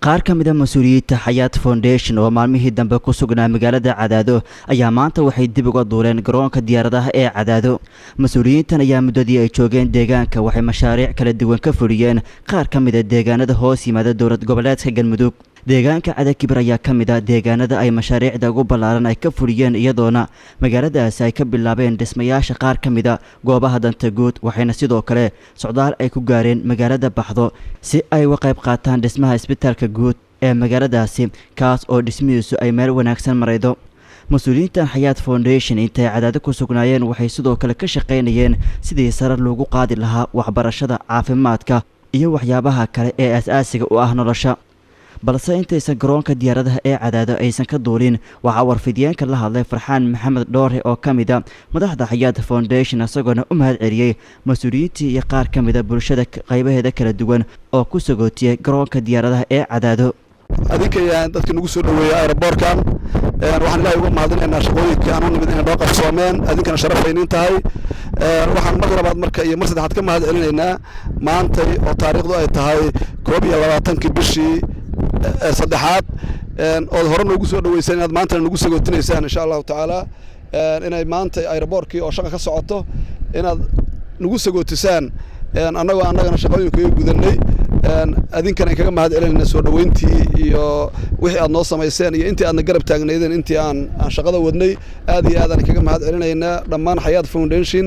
qaar ka mid ah mas'uuliyiinta Xayaat Foundation oo maalmihii dambe ku sugnaa magaalada Cadaado ayaa maanta waxay dib uga duuleen garoonka diyaaradaha ee Cadaado. Mas'uuliyiintan ayaa muddadii ay joogeen deegaanka waxay mashaariic kala duwan ka fuliyeen qaar ka mid ah deegaanada hoos yimaada dowlad goboleedka Galmudug. deegaanka Cadakibir ayaa ka mid ah deegaanada ay mashaariicda ugu ballaaran ay ka fuliyeen iyadoona magaaladaas ay ka bilaabeen dhismayaasha qaar ka mid ah goobaha danta guud waxayna sidoo kale socdaal ay ku gaareen magaalada Baxdo si ay uga qayb qaataan dhismaha isbitaalka guud ee magaaladaasi kaas oo dhismihiisu ay meel wanaagsan maraydo. mas'uuliyiintan Xayaat Foundation intay Cadaado ku sugnaayeen waxay sidoo kale ka shaqeynayeen sidii sare loogu qaadi lahaa waxbarashada, caafimaadka iyo waxyaabaha kale ee aasaasiga u ah nolosha. balse intaysan garoonka diyaaradaha ee Cadaado aysan ka duulin waxaa warfidiyeenka la hadlay Farxaan Maxamed Dhoore oo ka mid ah madaxda Xayaat Foundation isagoona u mahad celiyay mas'uuliyiintii iyo qaar ka mid ah bulshada qaybaheeda kala duwan oo ku sagootiyay garoonka diyaaradaha ee Cadaado. adinka dadka nagu soo dhaweeyay aeroboortkan waxaan ilaahay uga mahadinaynaa shaqooyinka aan u nimid inay noo qabsoomeen adinkana sharafaynin tahay waxaan mar labaad marka iyo mar saddexaad ka mahad celinaynaa maantay oo taariikhdu ay tahay 21 bishii saddexaad oo hore noogu soo dhaweysay inaad maanta nagu sagootineysaan insha Allah taala inay maanta aeroboortkii oo shaqo ka socoto inaad nagu sagootisaan annagana shaqooyinka ay gudanay adinkana kaga mahad celinayna soo dhaweyntii iyo wixii aad noo sameyseen iyo intii aadna garab taagnaydeen intii aan shaqada wadnay aad iyo aad aan kaga mahad celinaynaa dhammaan Xayaat Foundation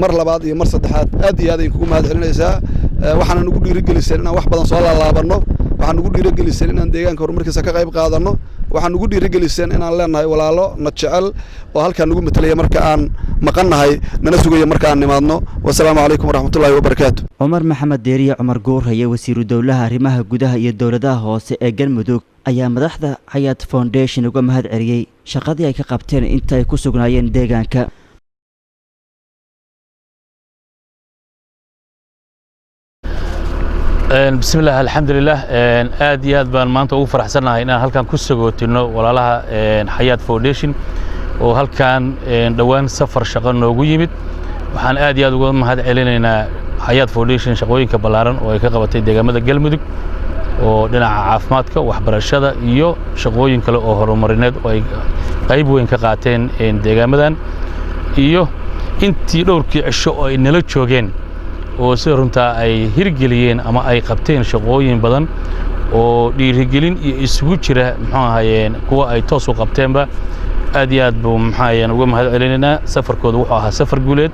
mar labaad iyo mar saddexaad aad iyo aad aan kugu mahad celinaysaa waxaan nagu dhiirigelisay inaan wax badan soo laalaabano waxaan nagu dhiirigelisay inaan deegaanka horumarkiisa ka qayb qaadano waxaan nagu dhiirigelisay inaan leenahay walaalo na jecel oo halka nagu matalaya marka aan maqannahay nana sugayo marka aan nimaadno wassalaamu calaykum waraxmatullaahi wabarakaatu. Cumar Maxamed Deeriye Cumar Goorhaye wasiiru dowlaha arrimaha gudaha iyo dowladaha hoose ee Galmudug ayaa madaxda Xayaat Foundation uga mahad celiyay shaqadii ay ka qabteen inta ay ku sugnaayeen deegaanka. بسم الله الحمد لله aad iyo aad baan maanta ugu faraxsanahay inaan halkan ku sagootino walaalaha Xayaat Foundation oo halkan dhawaan safar shaqo noogu yimid waxaan aad iyo aad uga mahad celinaynaa Xayaat Foundation shaqooyinka ballaaran oo ay ka qabatay deegaamada Galmudug oo dhinaca caafimaadka, waxbarashada iyo shaqooyin kale oo horumarineed oo ay qayb weyn ka qaateen deegaamadan iyo intii dhowrkii cisho oo ay nala joogeen oo si runta ay hirgeliyeen ama ay qabteen shaqooyin badan oo dhiirigelin iyo isugu jira maxaayeen kuwa ay toos u qabteenba aad iyo aad buu maxaayeen uga mahad celinaynaa safarkooda wuxuu ahaa safar guuleed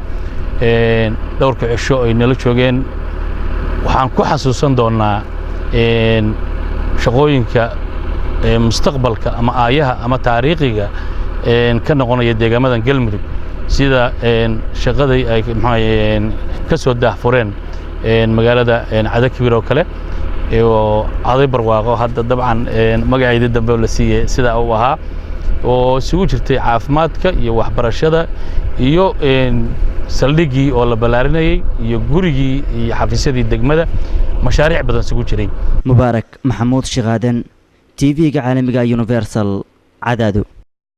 dhowrka cisho ay nala joogeen waxaan ku xasuusan doonaa shaqooyinka mustaqbalka ama aayaha ama taariikhiga ka noqonaya deegaamadan Galmudug sida shaqadii ay maxaayeen ka soo daahfureen magaalada Cadakibir oo kale oo Caday Barwaaqo hadda dabcan magaceeda dambe la siiyay sida uu ahaa oo isugu jirtay caafimaadka iyo waxbarashada iyo saldhigii oo la balaarinayay iyo gurigii iyo xafiisyadii degmada mashaariic badan isugu jiray. Mubaarak Maxamuud Shiqaadan TV-ga caalamiga Universal Cadaado.